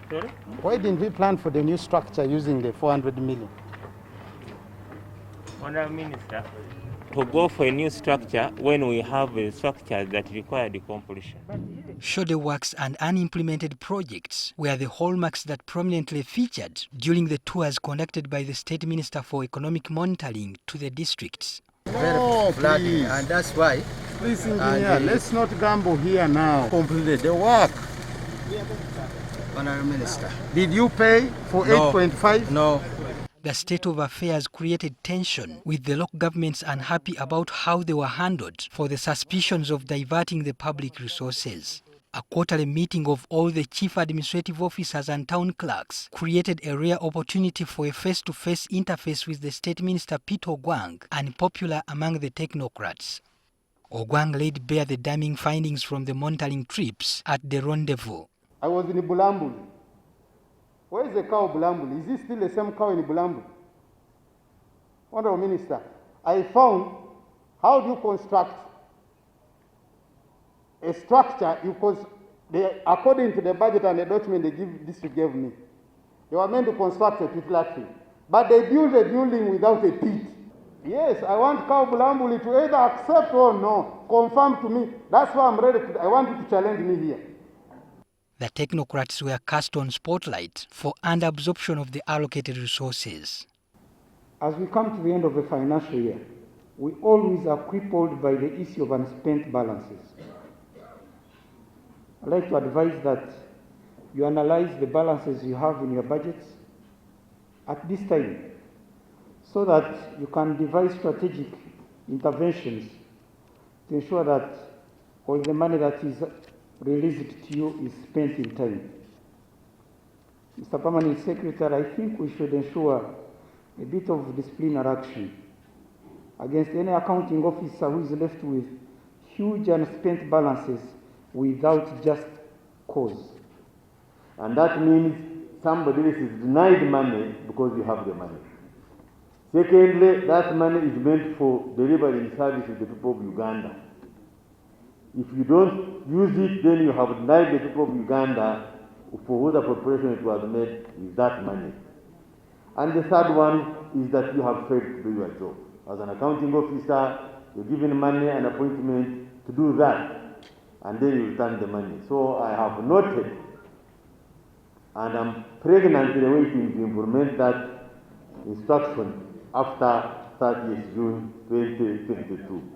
Sorry? Why didn't we plan for the new structure using the 400 million? Honourable Minister, to go for a new structure when we have a structure that requires completion. Shoddy works and unimplemented projects were the hallmarks that prominently featured during the tours conducted by the State Minister for Economic Monitoring to the districts. No, please. And that's why. Please, engineer, let's not gamble here now. Completed the work. Honourable Minister. Did you pay for 8.5? No. The state of affairs created tension, with the local governments unhappy about how they were handled for the suspicions of diverting the public resources. A quarterly meeting of all the chief administrative officers and town clerks created a rare opportunity for a face-to-face interface with the State Minister Peter Ogwang, unpopular among the technocrats. Ogwang laid bare the damning findings from the monitoring trips at the rendezvous. I was in Bulambul. Where is the cow Bulambul? Is it still the same cow in Bulambul? Honourable Minister, I found how do you construct a structure, because according to the budget and the document district gave me, they were meant to construct a pit latrine, but they built a building without a pit. Yes, I want cow Bulambul to either accept or no, confirm to me. That's why I'm ready to, I want you to challenge me here. The technocrats were cast on spotlight for under-absorption of the allocated resources. As we come to the end of the financial year, we always are crippled by the issue of unspent balances. I'd like to advise that you analyze the balances you have in your budgets at this time so that you can devise strategic interventions to ensure that all the money that is released to you is spent in time. Mr. Permanent Secretary, I think we should ensure a bit of disciplinary action against any accounting officer who is left with huge unspent balances without just cause. And that means somebody else is denied money because you have the money. Secondly, that money is meant for delivering service to the people of Uganda. If you don't use it, then you have denied the people of Uganda for what appropriation it was made with that money. And the third one is that you have failed to do your job. As an accounting officer, you're given money and appointment to do that, and then you return the money. So I have noted, and I'm pregnantly waiting to implement that instruction after 30th June 2022.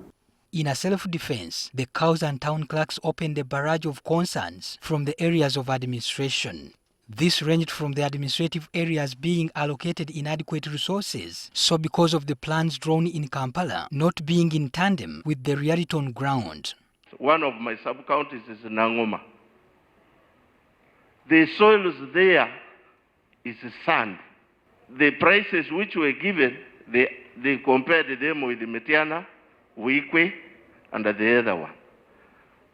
In a self-defense, the cows and town clerks opened a barrage of concerns from the areas of administration. This ranged from the administrative areas being allocated inadequate resources, so because of the plans drawn in Kampala not being in tandem with the reality on ground. One of my sub-counties is Nangoma. The soils there is sand. The prices which were given, they compared them with Metiana, Wikwe, and the other one.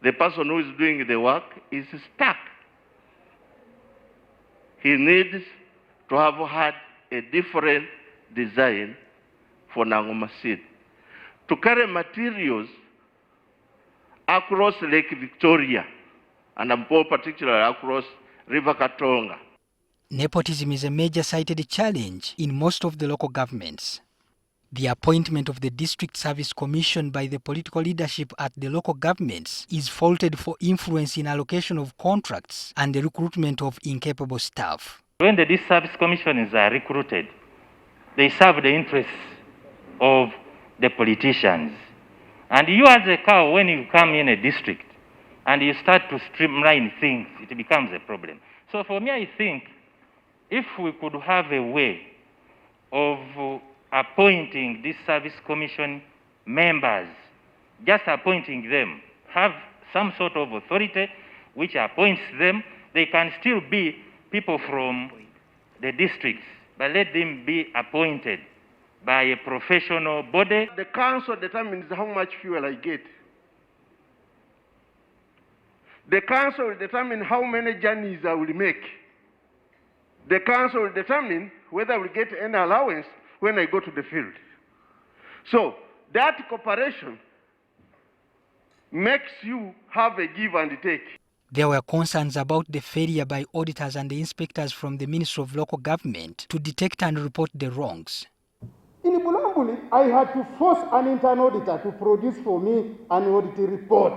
The person who is doing the work is stuck. He needs to have had a different design for Nangoma seed. To carry materials across Lake Victoria, and more particularly across River Katonga. Nepotism is a major cited challenge in most of the local governments. The appointment of the District Service Commission by the political leadership at the local governments is faulted for influence in allocation of contracts and the recruitment of incapable staff. When the District Service Commissioners are recruited, they serve the interests of the politicians. And you as a cow, when you come in a district and you start to streamline things, it becomes a problem. So for me, I think if we could have a way of appointing this service commission members, just appointing them, have some sort of authority which appoints them, they can still be people from the districts, but let them be appointed by a professional body. The council determines how much fuel I get. The council will determine how many journeys I will make. The council will determine whether I will get any allowance when I go to the field. So that cooperation makes you have a give and take. There were concerns about the failure by auditors and the inspectors from the Ministry of Local Government to detect and report the wrongs. In Bulambuli, I had to force an internal auditor to produce for me an audit report.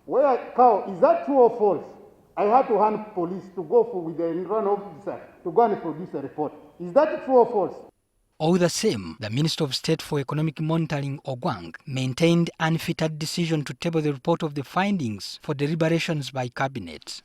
Where, cow, is that true or false? I had to hand police to go with the internal officer to go and produce a report. Is that true or false? All the same, the Minister of State for Economic Monitoring, Ogwang, maintained unfettered decision to table the report of the findings for deliberations by Cabinet.